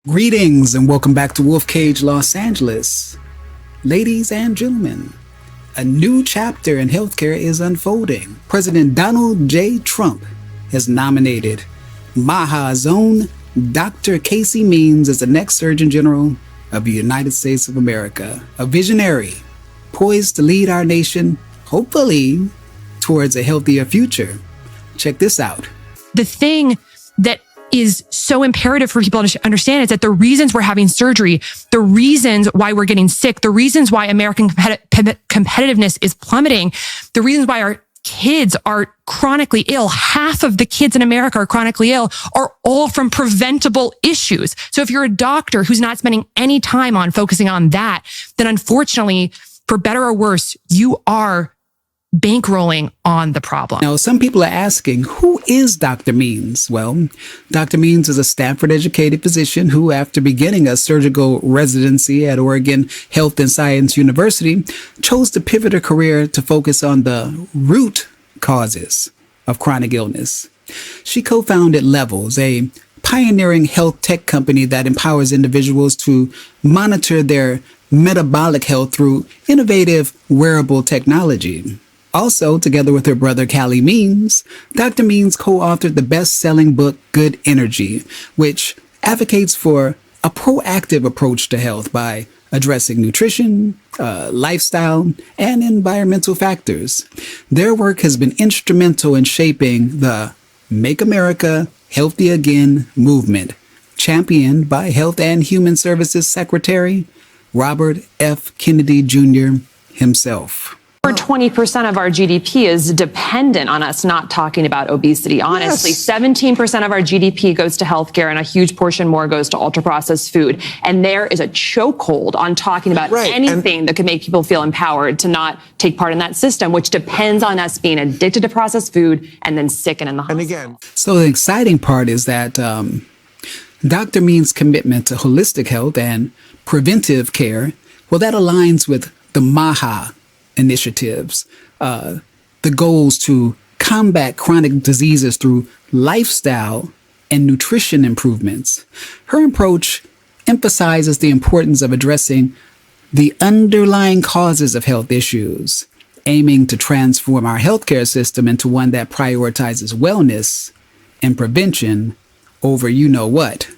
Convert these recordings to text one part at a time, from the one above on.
Greetings and welcome back to Wolf Kage Los Angeles. Ladies and gentlemen, a new chapter in healthcare is unfolding. President Donald J. Trump has nominated MAHA's own Dr. Casey Means as the next Surgeon General of the United States of America, a visionary poised to lead our nation, hopefully, towards a healthier future. Check this out. The thing that is so imperative for people to understand is that the reasons we're having surgery, the reasons why we're getting sick, the reasons why American competitiveness is plummeting, the reasons why our kids are chronically ill, half of the kids in America are chronically ill, are all from preventable issues. So if you're a doctor who's not spending any time on focusing on that, then unfortunately, for better or worse, you are bankrolling on the problem. Now, some people are asking, who is Dr. Means? Well, Dr. Means is a Stanford-educated physician who, after beginning a surgical residency at Oregon Health and Science University, chose to pivot her career to focus on the root causes of chronic illness. She co-founded Levels, a pioneering health tech company that empowers individuals to monitor their metabolic health through innovative wearable technology. Also, together with her brother, Callie Means, Dr. Means co-authored the best-selling book, Good Energy, which advocates for a proactive approach to health by addressing nutrition, lifestyle, and environmental factors. Their work has been instrumental in shaping the Make America Healthy Again movement, championed by Health and Human Services Secretary Robert F. Kennedy Jr. himself. Over 20% of our GDP is dependent on us not talking about obesity. Honestly, yes. 17% of our GDP goes to healthcare and a huge portion more goes to ultra-processed food. And there is a chokehold on talking about anything that could make people feel empowered to not take part in that system, which depends on us being addicted to processed food and then sick and in the hospital. So the exciting part is that Dr. Means' commitment to holistic health and preventive care, well, that aligns with the MAHA initiatives, the goals to combat chronic diseases through lifestyle and nutrition improvements. Her approach emphasizes the importance of addressing the underlying causes of health issues, aiming to transform our healthcare system into one that prioritizes wellness and prevention over you know what.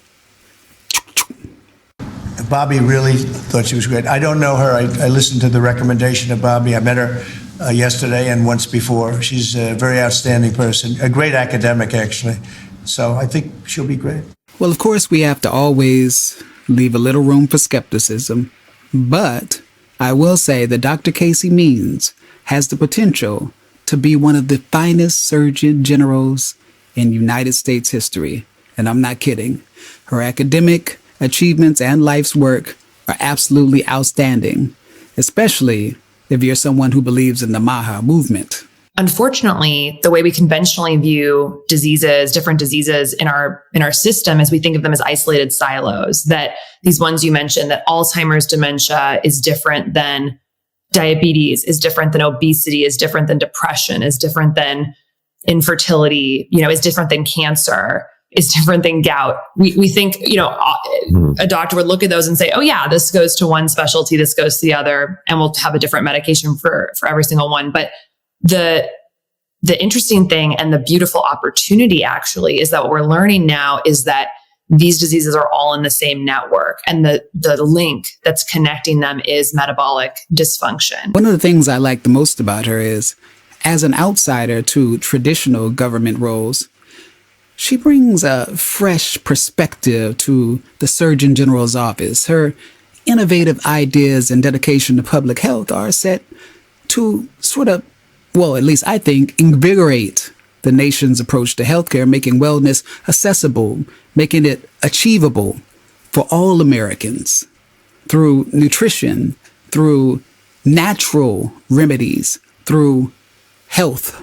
Bobby really thought she was great. I don't know her. I listened to the recommendation of Bobby. I met her yesterday and once before. She's a very outstanding person, a great academic, actually. So I think she'll be great. Well, of course, we have to always leave a little room for skepticism. But I will say that Dr. Casey Means has the potential to be one of the finest surgeon generals in United States history. And I'm not kidding. Her academic achievements and life's work are absolutely outstanding, especially if you're someone who believes in the MAHA movement. Unfortunately, the way we conventionally view diseases, different diseases in our system, is we think of them as isolated silos, that these ones you mentioned, that Alzheimer's dementia is different than diabetes, is different than obesity, is different than depression, is different than infertility, is different than cancer, is different than gout. We think, a doctor would look at those and say, oh yeah, this goes to one specialty, this goes to the other, and we'll have a different medication for every single one. But the interesting thing and the beautiful opportunity actually is that what we're learning now is that these diseases are all in the same network, and the link that's connecting them is metabolic dysfunction. One of the things I like the most about her is, as an outsider to traditional government roles, she brings a fresh perspective to the Surgeon General's office. Her innovative ideas and dedication to public health are set to sort of, well, at least I think, invigorate the nation's approach to healthcare, making wellness accessible, making it achievable for all Americans through nutrition, through natural remedies, through health,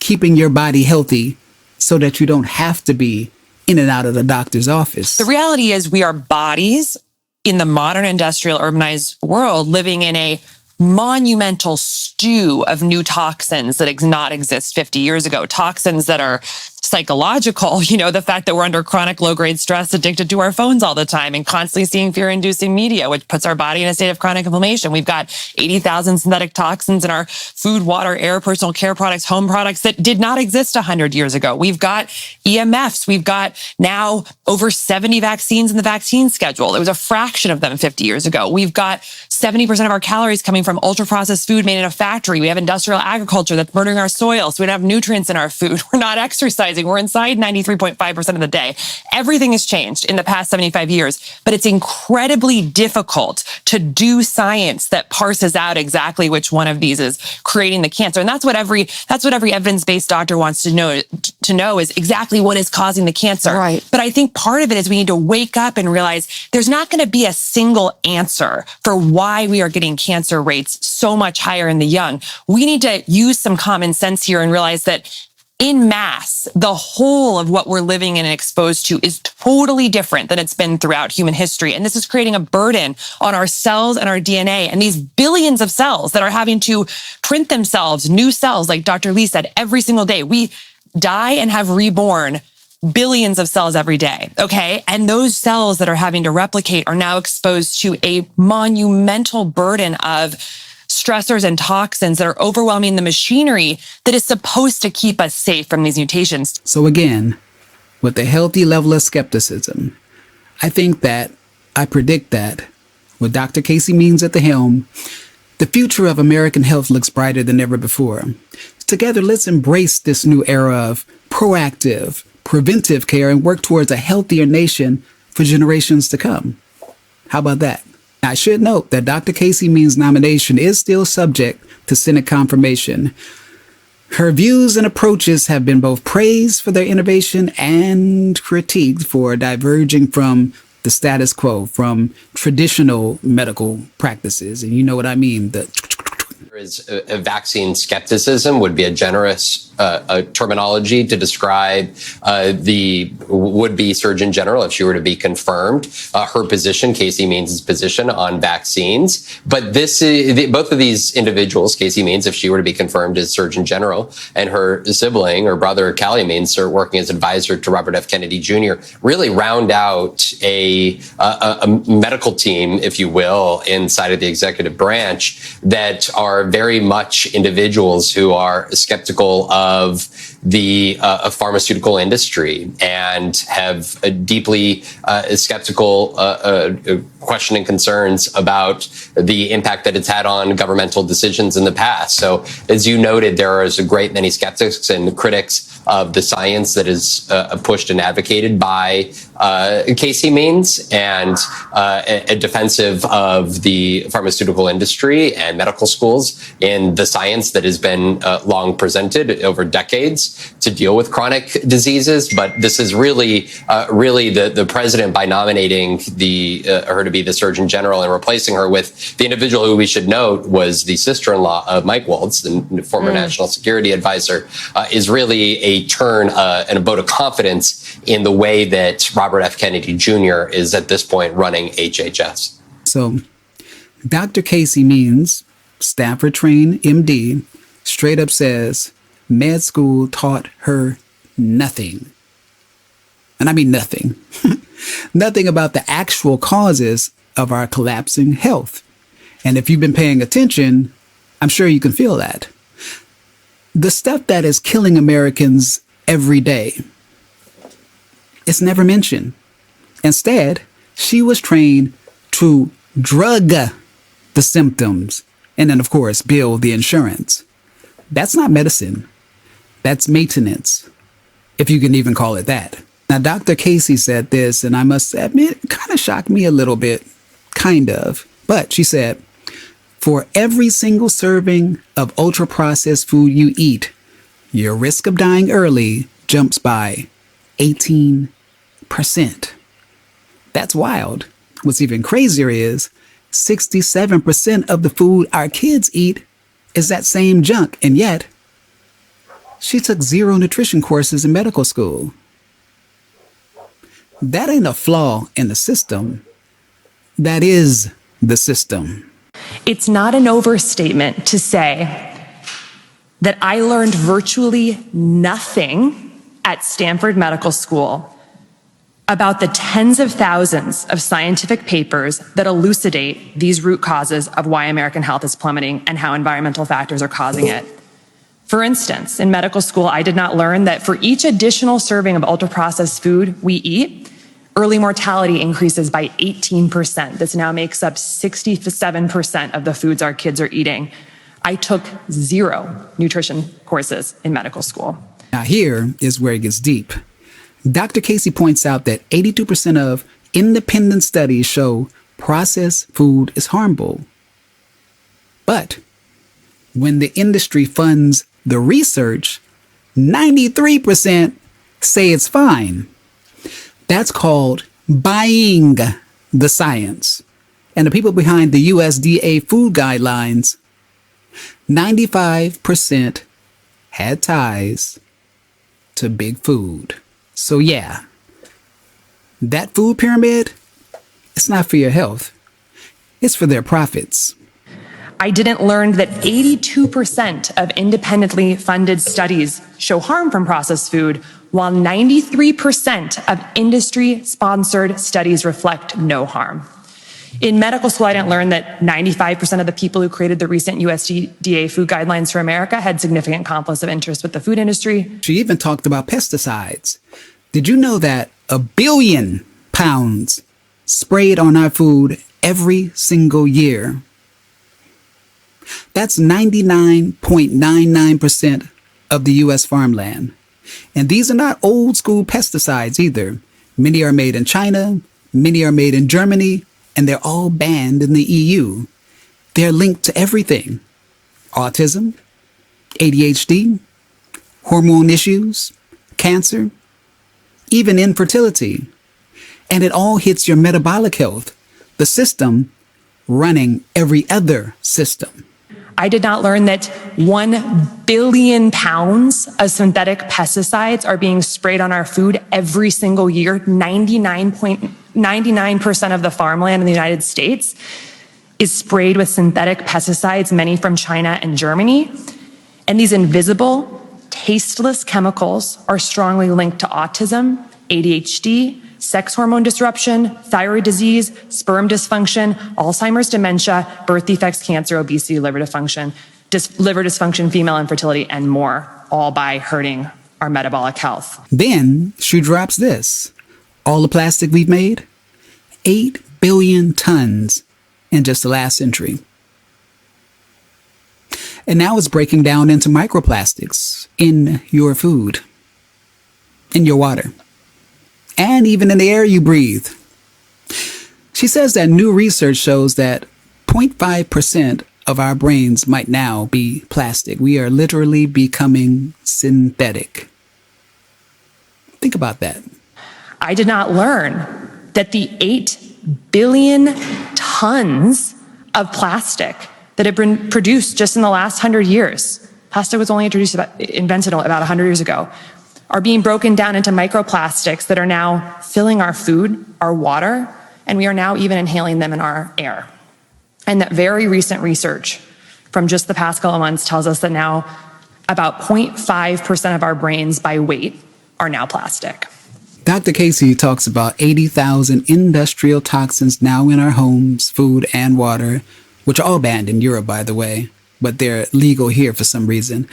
keeping your body healthy so that you don't have to be in and out of the doctor's office. The reality is we are bodies in the modern industrial urbanized world living in a monumental stew of new toxins that did not exist 50 years ago. Toxins that are psychological, the fact that we're under chronic low-grade stress, addicted to our phones all the time and constantly seeing fear-inducing media, which puts our body in a state of chronic inflammation. We've got 80,000 synthetic toxins in our food, water, air, personal care products, home products that did not exist 100 years ago. We've got EMFs. We've got now over 70 vaccines in the vaccine schedule. It was a fraction of them 50 years ago. We've got 70% of our calories coming from ultra-processed food made in a factory. We have industrial agriculture that's murdering our soil, so we don't have nutrients in our food. We're not exercising. We're inside 93.5% of the day. Everything has changed in the past 75 years, but it's incredibly difficult to do science that parses out exactly which one of these is creating the cancer. And that's what every evidence-based doctor wants to know is exactly what is causing the cancer. Right. But I think part of it is we need to wake up and realize there's not going to be a single answer for why we are getting cancer rates so much higher in the young. We need to use some common sense here and realize that in mass, the whole of what we're living in and exposed to is totally different than it's been throughout human history. And this is creating a burden on our cells and our DNA and these billions of cells that are having to print themselves, new cells, like Dr. Lee said, every single day. We die and have reborn billions of cells every day, okay? And those cells that are having to replicate are now exposed to a monumental burden of stressors and toxins that are overwhelming the machinery that is supposed to keep us safe from these mutations. So again, with a healthy level of skepticism, I predict that with Dr. Casey Means at the helm, the future of American health looks brighter than ever before. Together, let's embrace this new era of proactive, preventive care and work towards a healthier nation for generations to come. How about that? I should note that Dr. Casey Means' nomination is still subject to Senate confirmation. Her views and approaches have been both praised for their innovation and critiqued for diverging from the status quo, from traditional medical practices. And you know what I mean, a vaccine skepticism would be a generous terminology to describe the would-be Surgeon General if she were to be confirmed. Her position, Casey Means' position on vaccines. But both of these individuals, Casey Means, if she were to be confirmed as Surgeon General, and her sibling or brother, Callie Means, are working as advisor to Robert F. Kennedy Jr., really round out a medical team, if you will, inside of the executive branch that are very much individuals who are skeptical of the pharmaceutical industry and have a deeply skeptical questioning concerns about the impact that it's had on governmental decisions in the past. So, as you noted, there is a great many skeptics and critics of the science that is pushed and advocated by Casey Means, and a defensive of the pharmaceutical industry and medical schools in the science that has been long presented over decades to deal with chronic diseases. But this is really the president, by nominating her to be the Surgeon General and replacing her with the individual who we should note was the sister-in-law of Mike Waltz, the former national security advisor, is really a turn and a vote of confidence in the way that Robert F. Kennedy Jr. is at this point running HHS. So Dr. Casey Means, Stanford-trained MD, straight up says med school taught her nothing. And I mean nothing. Nothing about the actual causes of our collapsing health. And if you've been paying attention, I'm sure you can feel that. The stuff that is killing Americans every day, it's never mentioned. Instead, she was trained to drug the symptoms and then, of course, bill the insurance. That's not medicine. That's maintenance, if you can even call it that. Now, Dr. Casey said this, and I must admit, it kind of shocked me a little bit, kind of. But she said, for every single serving of ultra-processed food you eat, your risk of dying early jumps by 18%. That's wild. What's even crazier is 67% of the food our kids eat is that same junk. And yet, she took 0 nutrition courses in medical school. That ain't a flaw in the system. That is the system. It's not an overstatement to say that I learned virtually nothing at Stanford Medical School about the tens of thousands of scientific papers that elucidate these root causes of why American health is plummeting and how environmental factors are causing it. For instance, in medical school, I did not learn that for each additional serving of ultra-processed food we eat, early mortality increases by 18%. This now makes up 67% of the foods our kids are eating. I took 0 nutrition courses in medical school. Now here is where it gets deep. Dr. Casey points out that 82% of independent studies show processed food is harmful. But when the industry funds the research, 93% say it's fine. That's called buying the science. And the people behind the USDA food guidelines, 95% had ties to big food. So yeah, that food pyramid, it's not for your health. It's for their profits. I didn't learn that 82% of independently funded studies show harm from processed food, while 93% of industry-sponsored studies reflect no harm. In medical school, I didn't learn that 95% of the people who created the recent USDA food guidelines for America had significant conflicts of interest with the food industry. She even talked about pesticides. Did you know that 1 billion pounds sprayed on our food every single year? That's 99.99% of the U.S. farmland. And these are not old school pesticides either. Many are made in China, many are made in Germany, and they're all banned in the EU. They're linked to everything: autism, ADHD, hormone issues, cancer, even infertility. And it all hits your metabolic health, the system running every other system. I did not learn that 1 billion pounds of synthetic pesticides are being sprayed on our food every single year. 99% of the farmland in the United States is sprayed with synthetic pesticides, many from China and Germany. And these invisible, tasteless chemicals are strongly linked to autism, ADHD, sex hormone disruption, thyroid disease, sperm dysfunction, Alzheimer's, dementia, birth defects, cancer, obesity, liver dysfunction, female infertility, and more, all by hurting our metabolic health. Then she drops this: all the plastic we've made, 8 billion tons in just the last century. And now it's breaking down into microplastics in your food, in your water, and even in the air you breathe. She says that new research shows that 0.5% of our brains might now be plastic. We are literally becoming synthetic. Think about that. I did not learn that the 8 billion tons of plastic that have been produced just in the last 100 years, plastic was only invented about 100 years ago, are being broken down into microplastics that are now filling our food, our water, and we are now even inhaling them in our air. And that very recent research from just the past couple of months tells us that now about 0.5% of our brains by weight are now plastic. Dr. Casey talks about 80,000 industrial toxins now in our homes, food, and water, which are all banned in Europe, by the way, but they're legal here for some reason.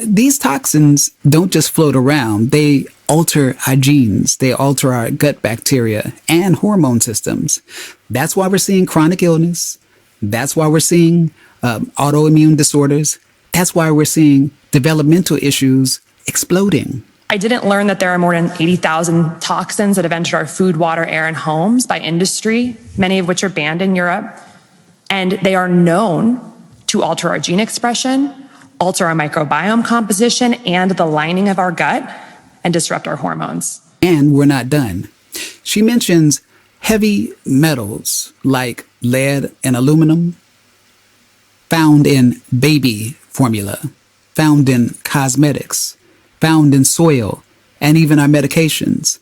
These toxins don't just float around. They alter our genes. They alter our gut bacteria and hormone systems. That's why we're seeing chronic illness. That's why we're seeing autoimmune disorders. That's why we're seeing developmental issues exploding. I didn't learn that there are more than 80,000 toxins that have entered our food, water, air, and homes by industry, many of which are banned in Europe. And they are known to alter our gene expression, alter our microbiome composition and the lining of our gut, and disrupt our hormones. And we're not done. She mentions heavy metals like lead and aluminum, found in baby formula, found in cosmetics, found in soil, and even our medications.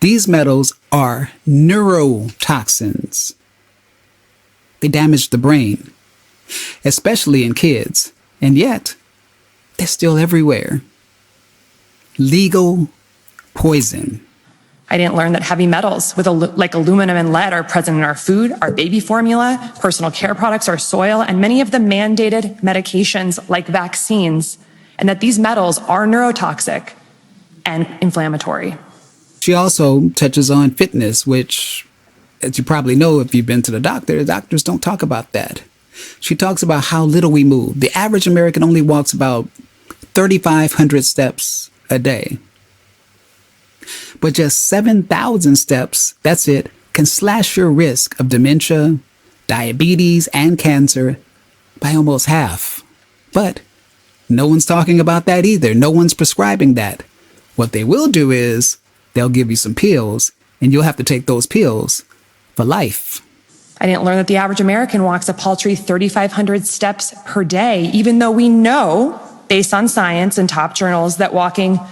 These metals are neurotoxins. They damage the brain, especially in kids. And yet, they're still everywhere. Legal poison. I didn't learn that heavy metals like aluminum and lead are present in our food, our baby formula, personal care products, our soil, and many of the mandated medications like vaccines, and that these metals are neurotoxic and inflammatory. She also touches on fitness, which, as you probably know if you've been to the doctors don't talk about that. She talks about how little we move. The average American only walks about 3,500 steps a day. But just 7,000 steps, that's it, can slash your risk of dementia, diabetes, and cancer by almost half. But no one's talking about that either. No one's prescribing that. What they will do is they'll give you some pills, and you'll have to take those pills for life. I didn't learn that the average American walks a paltry 3,500 steps per day, even though we know, based on science and top journals, that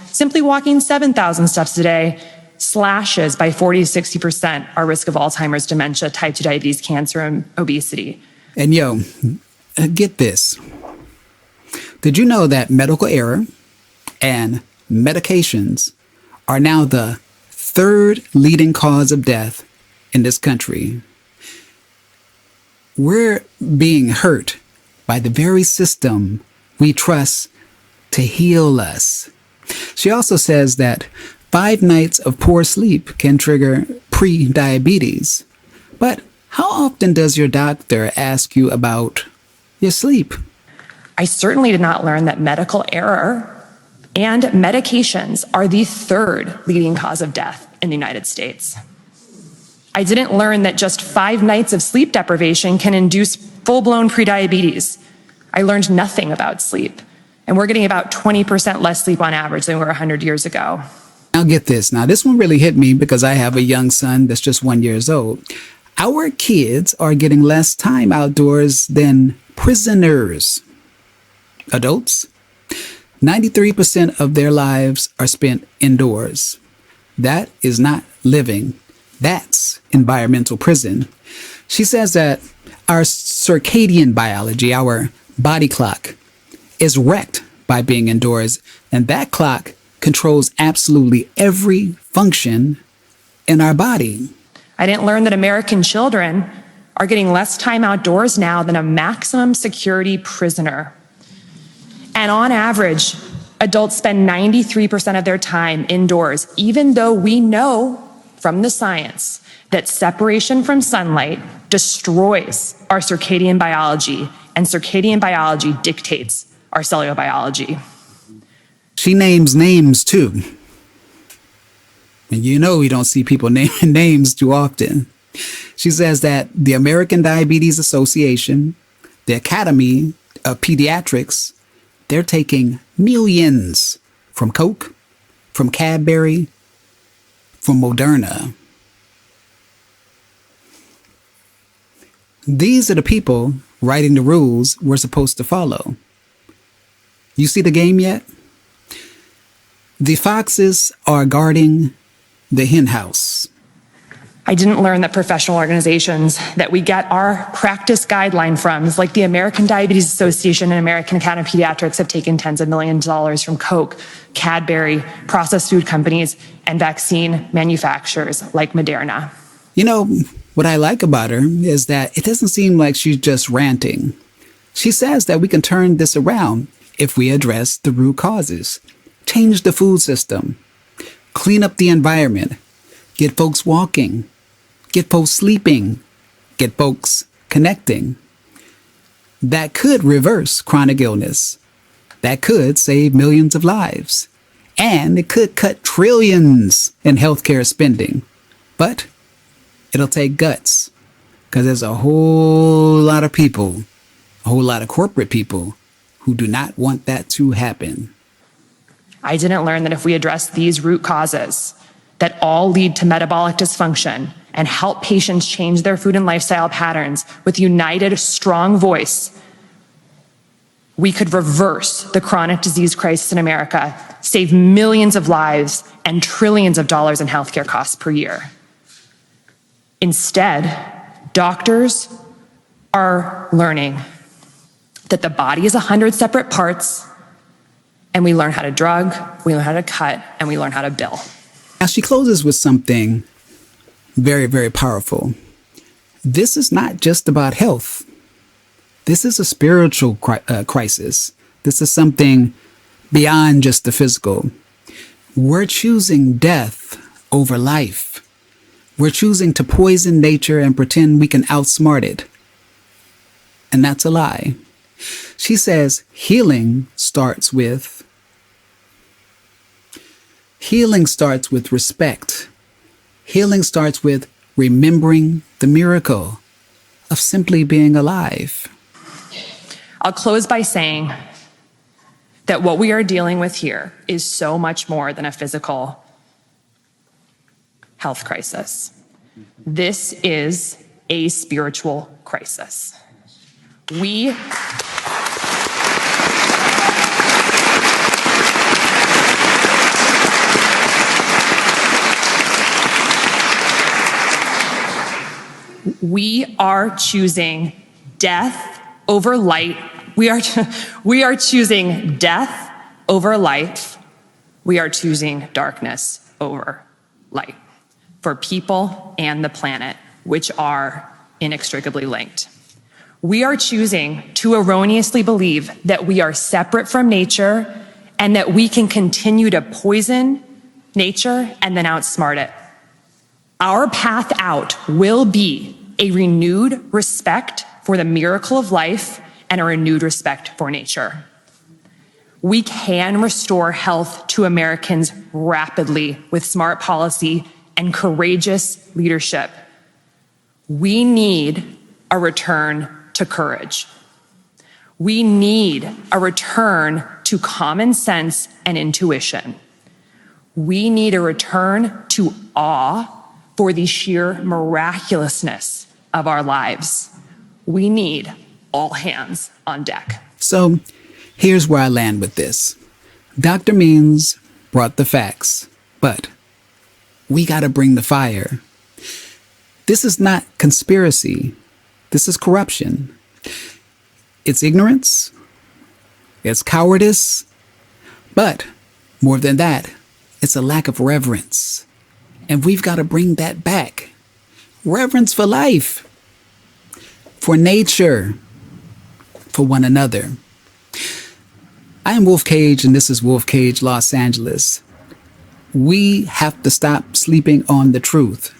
simply walking 7,000 steps a day slashes by 40 to 60% our risk of Alzheimer's, dementia, type 2 diabetes, cancer, and obesity. And get this. Did you know that medical error and medications are now the third leading cause of death in this country? We're being hurt by the very system we trust to heal us. She also says that 5 nights of poor sleep can trigger pre-diabetes. But how often does your doctor ask you about your sleep? I certainly did not learn that medical error and medications are the third leading cause of death in the United States. I didn't learn that just 5 nights of sleep deprivation can induce full-blown prediabetes. I learned nothing about sleep, and we're getting about 20% less sleep on average than we were 100 years ago. Now get this. Now this one really hit me because I have a young son that's just 1 year old. Our kids are getting less time outdoors than prisoners. Adults, 93% of their lives are spent indoors. That is not living. That's environmental prison. She says that our circadian biology, our body clock, is wrecked by being indoors, and that clock controls absolutely every function in our body. I didn't learn that American children are getting less time outdoors now than a maximum security prisoner. And on average, adults spend 93% of their time indoors, even though we know from the science that separation from sunlight destroys our circadian biology, and circadian biology dictates our cellular biology. She names names too. And you know we don't see people naming names too often. She says that the American Diabetes Association, the Academy of Pediatrics, they're taking millions from Coke, from Cadbury, from Moderna. These are the people writing the rules we're supposed to follow. You see the game yet? The foxes are guarding the hen house. I didn't learn that professional organizations that we get our practice guideline from, like the American Diabetes Association and American Academy of Pediatrics, have taken tens of millions of dollars from Coke, Cadbury, processed food companies, and vaccine manufacturers like Moderna. You know, what I like about her is that it doesn't seem like she's just ranting. She says that we can turn this around if we address the root causes, change the food system, clean up the environment, get folks walking, get folks sleeping, get folks connecting. That could reverse chronic illness. That could save millions of lives. And it could cut trillions in healthcare spending. But it'll take guts, because there's a whole lot of people, a whole lot of corporate people who do not want that to happen. I didn't learn that if we address these root causes that all lead to metabolic dysfunction and help patients change their food and lifestyle patterns with united, strong voice, we could reverse the chronic disease crisis in America, save millions of lives and trillions of dollars in healthcare costs per year. Instead, doctors are learning that the body is 100 separate parts, and we learn how to drug, we learn how to cut, and we learn how to bill. Now she closes with something very, very powerful. This is not just about health. This is a spiritual crisis. This is something beyond just the physical. We're choosing death over life. We're choosing to poison nature and pretend we can outsmart it. And that's a lie. She says healing starts with respect. Healing starts with remembering the miracle of simply being alive. I'll close by saying that what we are dealing with here is so much more than a physical health crisis. This is a spiritual crisis. We are choosing death over light. We are choosing death over life. We are choosing darkness over light for people and the planet, which are inextricably linked. We are choosing to erroneously believe that we are separate from nature and that we can continue to poison nature and then outsmart it. Our path out will be a renewed respect for the miracle of life and a renewed respect for nature. We can restore health to Americans rapidly with smart policy and courageous leadership. We need a return to courage. We need a return to common sense and intuition. We need a return to awe for the sheer miraculousness of our lives. We need all hands on deck. So here's where I land with this. Dr. Means brought the facts, but we got to bring the fire. This is not conspiracy. This is corruption. It's ignorance. It's cowardice. But more than that, it's a lack of reverence. And we've got to bring that back. Reverence for life, for nature, for one another. I am Wolf Kage, and this is Wolf Kage Los Angeles. We have to stop sleeping on the truth.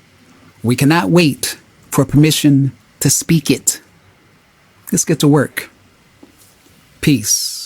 We cannot wait for permission to speak it. Let's get to work. Peace.